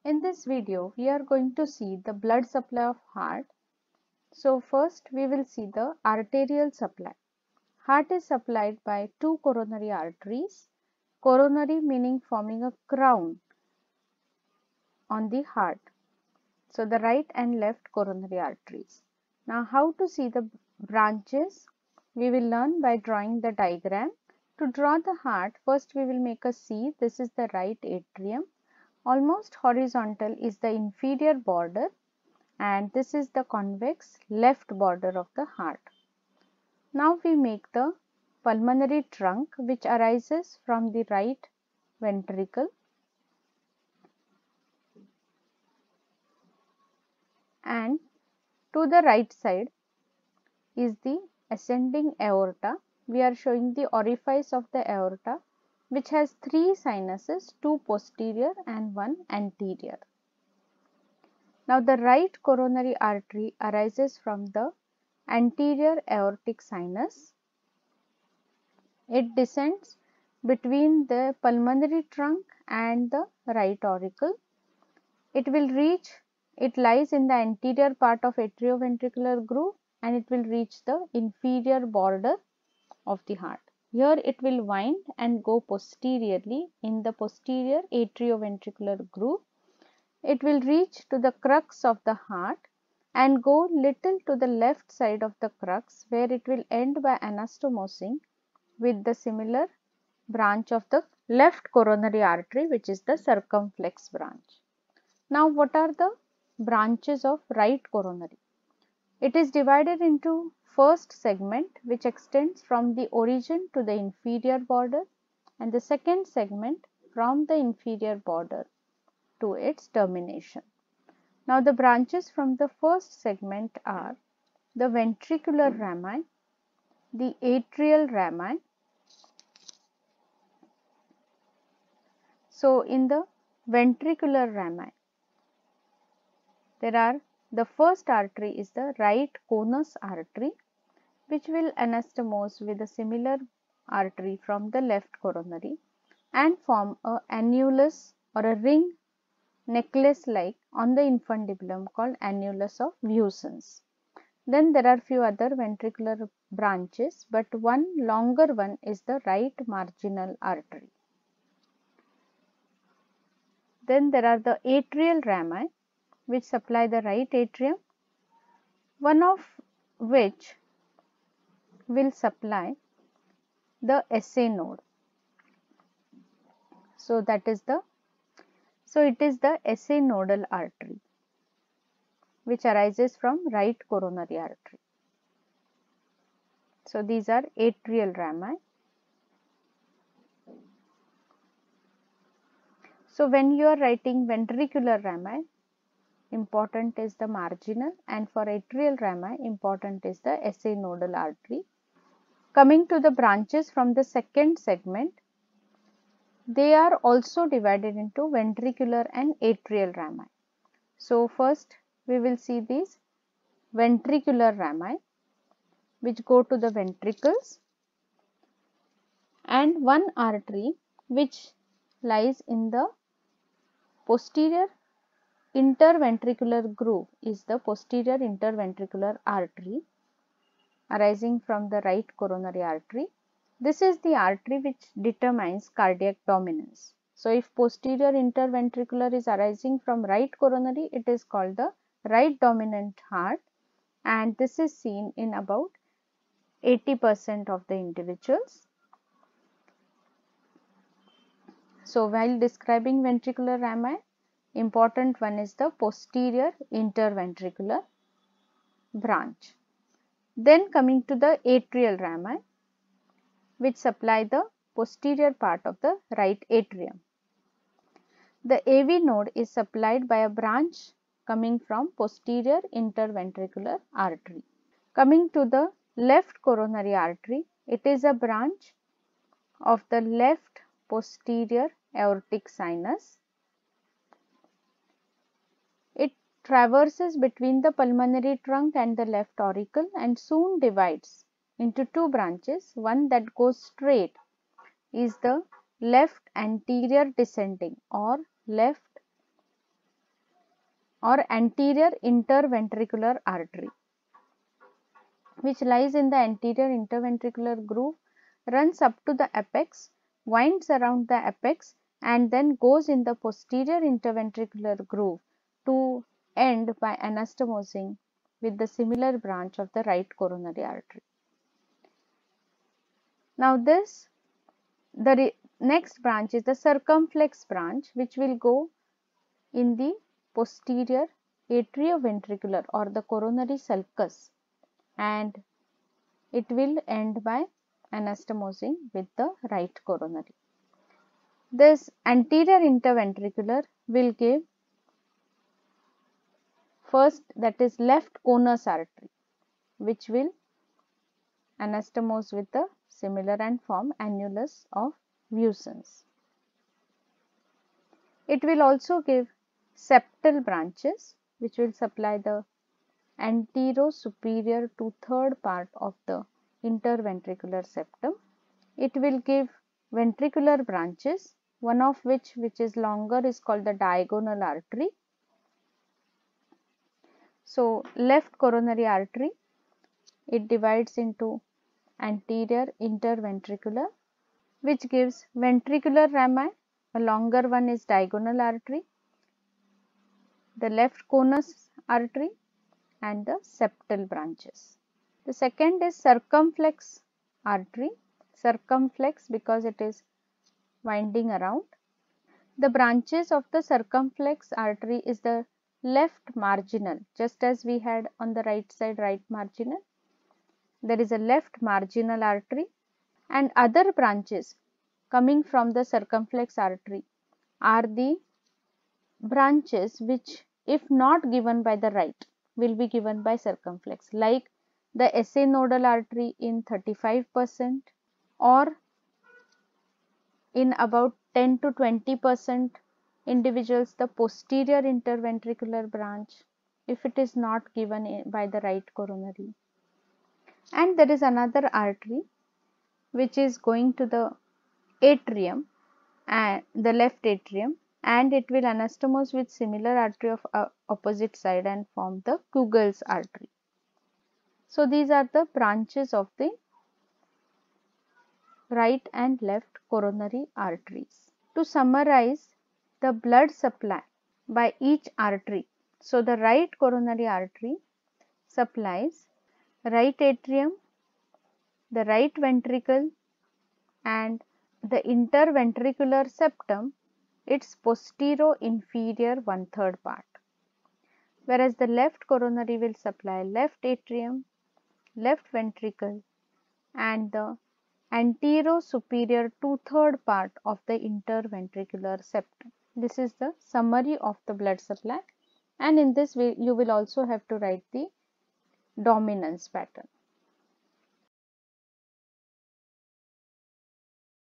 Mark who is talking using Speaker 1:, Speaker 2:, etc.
Speaker 1: In this video, we are going to see the blood supply of heart. So first we will see the arterial supply. Heart is supplied by two coronary arteries. Coronary meaning forming a crown on the heart. So the right and left coronary arteries. Now how to see the branches? We will learn by drawing the diagram. To draw the heart, first we will make a C. This is the right atrium. Almost horizontal is the inferior border and this is the convex left border of the heart. Now we make the pulmonary trunk which arises from the right ventricle and to the right side is the ascending aorta. We are showing the orifice of the aorta which has three sinuses, two posterior and one anterior. Now the right coronary artery arises from the anterior aortic sinus. It descends between the pulmonary trunk and the right auricle. It lies in the anterior part of atrioventricular groove and it will reach the inferior border of the heart. Here it will wind and go posteriorly in the posterior atrioventricular groove. It will reach to the crux of the heart and go little to the left side of the crux where it will end by anastomosing with the similar branch of the left coronary artery which is the circumflex branch. Now what are the branches of right coronary? It is divided into first segment which extends from the origin to the inferior border and the second segment from the inferior border to its termination. Now the branches from the first segment are the ventricular rami, the atrial rami. So in the ventricular rami, the first artery is the right conus artery which will anastomose with a similar artery from the left coronary and form a annulus or a ring necklace like on the infundibulum called annulus of Wiesen's. Then there are few other ventricular branches, but one longer one is the right marginal artery. Then there are the atrial rami which supply the right atrium, one of which will supply the SA node. So it is the SA nodal artery which arises from right coronary artery. So these are atrial rami. So when you are writing ventricular rami, important is the marginal, and for atrial rami, important is the SA nodal artery. Coming to the branches from the second segment, they are also divided into ventricular and atrial rami. So first we will see these ventricular rami which go to the ventricles and one artery which lies in the posterior interventricular groove is the posterior interventricular artery arising from the right coronary artery. This is the artery which determines cardiac dominance. So if posterior interventricular is arising from right coronary, it is called the right dominant heart, and this is seen in about 80% of the individuals. So while describing ventricular rami, important one is the posterior interventricular branch. Then coming to the atrial rami which supply the posterior part of the right atrium. The AV node is supplied by a branch coming from posterior interventricular artery. Coming to the left coronary artery, it is a branch of the left posterior aortic sinus. It traverses between the pulmonary trunk and the left auricle and soon divides into two branches. One that goes straight is the left anterior descending or left or anterior interventricular artery, which lies in the anterior interventricular groove, runs up to the apex, winds around the apex, and then goes in the posterior interventricular groove to end by anastomosing with the similar branch of the right coronary artery. Now the next branch is the circumflex branch, which will go in the posterior atrioventricular or the coronary sulcus, and it will end by anastomosing with the right coronary. This anterior interventricular will give first, that is left conus artery, which will anastomose with the similar and form annulus of Wissens. It will also give septal branches, which will supply the antero-superior 2/3 part of the interventricular septum. It will give ventricular branches, one of which is longer, is called the diagonal artery. So, left coronary artery, it divides into anterior interventricular, which gives ventricular rami, a longer one is diagonal artery, the left conus artery, and the septal branches. The second is circumflex artery, circumflex because it is winding around. The branches of the circumflex artery is the left marginal, just as we had on the right side right marginal. There is a left marginal artery, and other branches coming from the circumflex artery are the branches which, if not given by the right, will be given by circumflex, like the SA nodal artery in 35%, or in about 10 to 20% individuals the posterior interventricular branch, if it is not given by the right coronary. And there is another artery which is going to the atrium and the left atrium, and it will anastomose with similar artery of opposite side and form the Kugel's artery. So these are the branches of the right and left coronary arteries. To summarize the blood supply by each artery, so the right coronary artery supplies right atrium, the right ventricle, and the interventricular septum, its postero-inferior 1/3 part, whereas the left coronary will supply left atrium, left ventricle, and the antero-superior 2/3 part of the interventricular septum. This is the summary of the blood supply, and in this way you will also have to write the dominance pattern.